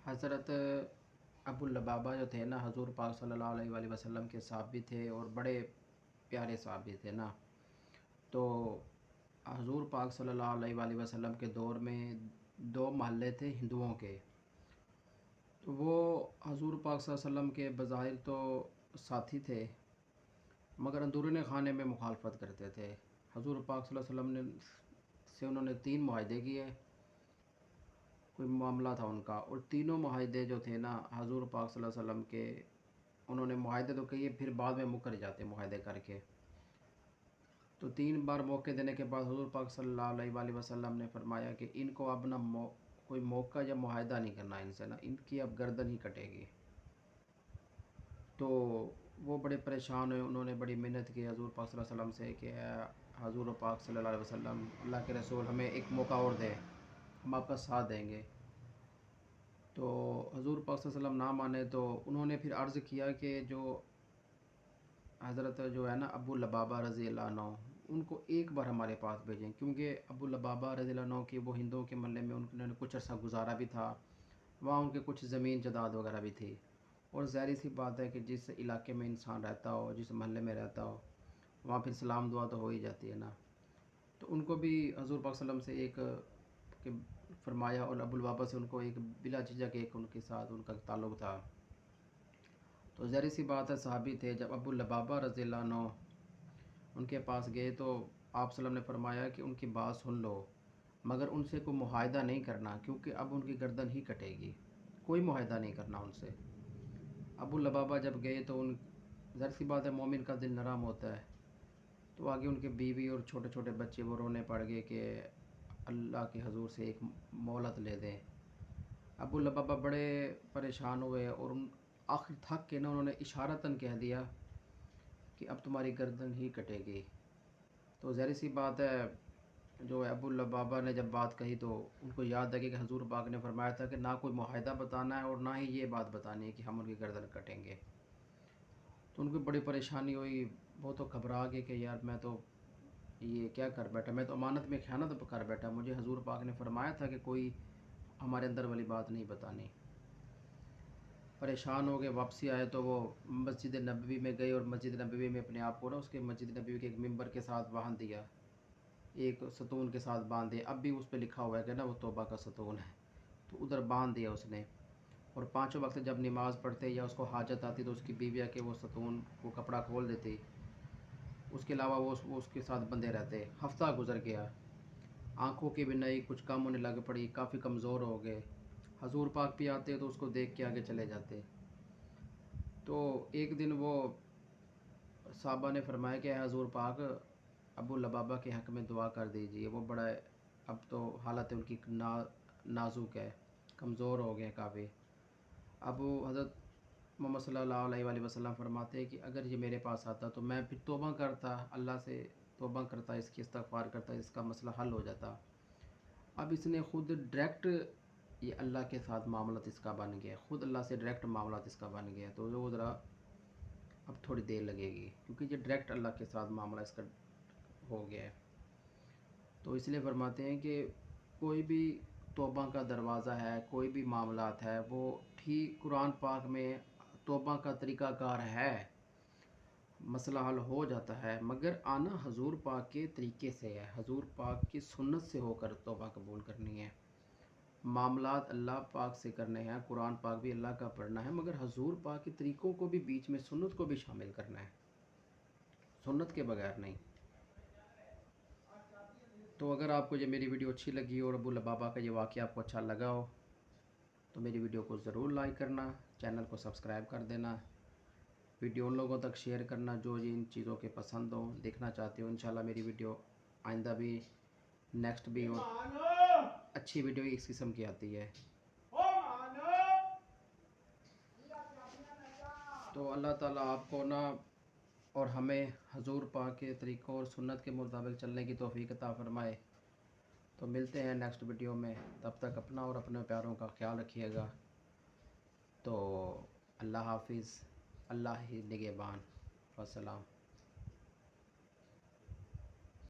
حضرت ابو لبابہ جو تھے نا، حضور پاک صلی اللہ علیہ وسلم کے صحابی تھے اور بڑے پیارے صحابی تھے نا. تو حضور پاک صلی اللہ علیہ وسلم کے دور میں دو محلے تھے ہندوؤں کے. تو وہ حضور پاک صلی اللہ علیہ وسلم کے بظاہر تو ساتھی تھے، مگر اندرون خانے میں مخالفت کرتے تھے. حضور پاک صلی اللہ علیہ وسلم سے انہوں نے 3 معاہدے کیے، کوئی معاملہ تھا ان کا، اور تینوں معاہدے جو تھے نا حضور پاک صلی اللہ علیہ وسلم کے، انہوں نے معاہدے تو کیے پھر بعد میں مکر جاتے معاہدے کر کے. تو 3 بار موقع دینے کے بعد حضور پاک صلی اللہ علیہ وسلم نے فرمایا کہ ان کو اب نہ کوئی موقع یا معاہدہ نہیں کرنا ان سے، نا ان کی اب گردن ہی کٹے گی. تو وہ بڑے پریشان ہوئے، انہوں نے بڑی محنت کی حضور پاک صلی اللہ علیہ وسلم سے کہ حضور پاک صلی اللہ علیہ وسلم، اللہ کے رسول، ہمیں ایک موقع اور دیں، ہم آپ کا ساتھ دیں گے. تو حضور پاک صلی اللہ علیہ وسلم نہ مانے تو انہوں نے پھر عرض کیا کہ جو حضرت جو ہے نا ابو لبابہ رضی اللہ عنہ، ان کو ایک بار ہمارے پاس بھیجیں، کیونکہ ابو لبابہ رضی اللہ عنہ کی وہ ہندوؤں کے محلے میں انہوں نے کچھ عرصہ گزارا بھی تھا، وہاں ان کے کچھ زمین جائیداد وغیرہ بھی تھی. اور ظاہر سی بات ہے کہ جس علاقے میں انسان رہتا ہو، جس محلے میں رہتا ہو، وہاں پھر سلام دعا تو ہو ہی جاتی ہے نا. تو ان کو بھی حضور پاک صلی اللہ علیہ وسلم سے ایک کہ فرمایا، اور ابو لبابہ سے ان کو ایک بلا جھجک ایک ان کے ساتھ ان کا تعلق تھا. تو ظاہر سی بات ہے صحابی تھے. جب ابو لبابہ رضی اللہ عنہ ان کے پاس گئے تو آپ صلی اللہ علیہ وسلم نے فرمایا کہ ان کی بات سن لو، مگر ان سے کوئی معاہدہ نہیں کرنا، کیونکہ اب ان کی گردن ہی کٹے گی. کوئی معاہدہ نہیں کرنا ان سے. ابو لبابہ جب گئے تو ظاہر سی بات ہے مومن کا دل نرم ہوتا ہے، تو آگے ان کے بیوی اور چھوٹے چھوٹے بچے وہ رونے پڑ گئے کہ اللہ کے حضور سے ایک مہلت لے دیں. ابو لبابہ بڑے پریشان ہوئے اور آخر تھک کے نا انہوں نے اشارتاً کہہ دیا کہ اب تمہاری گردن ہی کٹے گی. تو ظاہر سی بات ہے جو ابو لبابہ نے جب بات کہی تو ان کو یاد آ کہ حضور پاک نے فرمایا تھا کہ نہ کوئی معاہدہ بتانا ہے اور نہ ہی یہ بات بتانی ہے کہ ہم ان کی گردن کٹیں گے. تو ان کو بڑی پریشانی ہوئی، وہ تو گھبرا گئے کہ یار میں تو یہ کیا کر بیٹھا، میں تو امانت میں خیانت کر بیٹھا، مجھے حضور پاک نے فرمایا تھا کہ کوئی ہمارے اندر والی بات نہیں بتانی. پریشان ہو گئے، واپسی آئے تو وہ مسجد نبوی میں گئے اور مسجد نبوی میں اپنے آپ کو نا اس کے مسجد نبوی کے ایک ممبر کے ساتھ باندھ دیا، ایک ستون کے ساتھ باندھ دیا. اب بھی اس پہ لکھا ہوا ہے کہ نا وہ توبہ کا ستون ہے، تو ادھر باندھ دیا اس نے. اور 5 وقت جب نماز پڑھتے یا اس کو حاجت آتی تو اس کی بیوی کے وہ ستون کو کپڑا کھول دیتی. اس کے علاوہ وہ اس کے ساتھ بندھے رہتے. ہفتہ گزر گیا، آنکھوں کی بھی نہیں، کچھ کم ہونے لگ پڑی، کافی کمزور ہو گئے. حضور پاک بھی آتے تو اس کو دیکھ کے آگے چلے جاتے. تو ایک دن وہ صحابہ نے فرمایا کہ اے حضور پاک، ابو لبابہ کے حق میں دعا کر دیجئے، وہ بڑا اب تو حالت ان کی نازک ہے، کمزور ہو گئے کافی. ابو حضرت محمد صلی اللہ علیہ وسلم فرماتے ہیں کہ اگر یہ میرے پاس آتا تو میں پھر توبہ کرتا، اللہ سے توبہ کرتا، اس کی استغفار کرتا، اس کا مسئلہ حل ہو جاتا. اب اس نے خود ڈائریکٹ یہ اللہ کے ساتھ معاملات اس کا بن گیا، خود اللہ سے ڈائریکٹ معاملات اس کا بن گیا. تو وہ ذرا اب تھوڑی دیر لگے گی، کیونکہ یہ ڈائریکٹ اللہ کے ساتھ معاملہ اس کا ہو گیا ہے. تو اس لیے فرماتے ہیں کہ کوئی بھی توبہ کا دروازہ ہے، کوئی بھی معاملات ہے، وہ ٹھیک قرآن پاک میں توبہ کا طریقہ کار ہے، مسئلہ حل ہو جاتا ہے، مگر آنا حضور پاک کے طریقے سے ہے، حضور پاک کی سنت سے ہو کر توبہ قبول کرنی ہے. معاملات اللہ پاک سے کرنے ہیں، قرآن پاک بھی اللہ کا پڑھنا ہے، مگر حضور پاک کے طریقوں کو بھی بیچ میں سنت کو بھی شامل کرنا ہے، سنت کے بغیر نہیں. تو اگر آپ کو یہ میری ویڈیو اچھی لگی اور ابو لبابہ کا یہ واقعہ آپ کو اچھا لگا ہو تو میری ویڈیو کو ضرور لائک کرنا، چینل کو سبسکرائب کر دینا، ویڈیو ان لوگوں تک شیئر کرنا جو ان چیزوں کے پسند ہوں، دیکھنا چاہتے ہو. انشاءاللہ میری ویڈیو آئندہ بھی نیکسٹ بھی اور اچھی ویڈیو اس قسم کی آتی ہے. تو اللہ تعالیٰ آپ کو نا اور ہمیں حضور پاک کے طریقوں اور سنت کے مطابق چلنے کی توفیق عطا فرمائے. تو ملتے ہیں نیکسٹ ویڈیو میں، تب تک اپنا اور اپنے پیاروں کا خیال رکھیے گا. تو اللہ حافظ، اللہ ہی نگہبان، والسلام.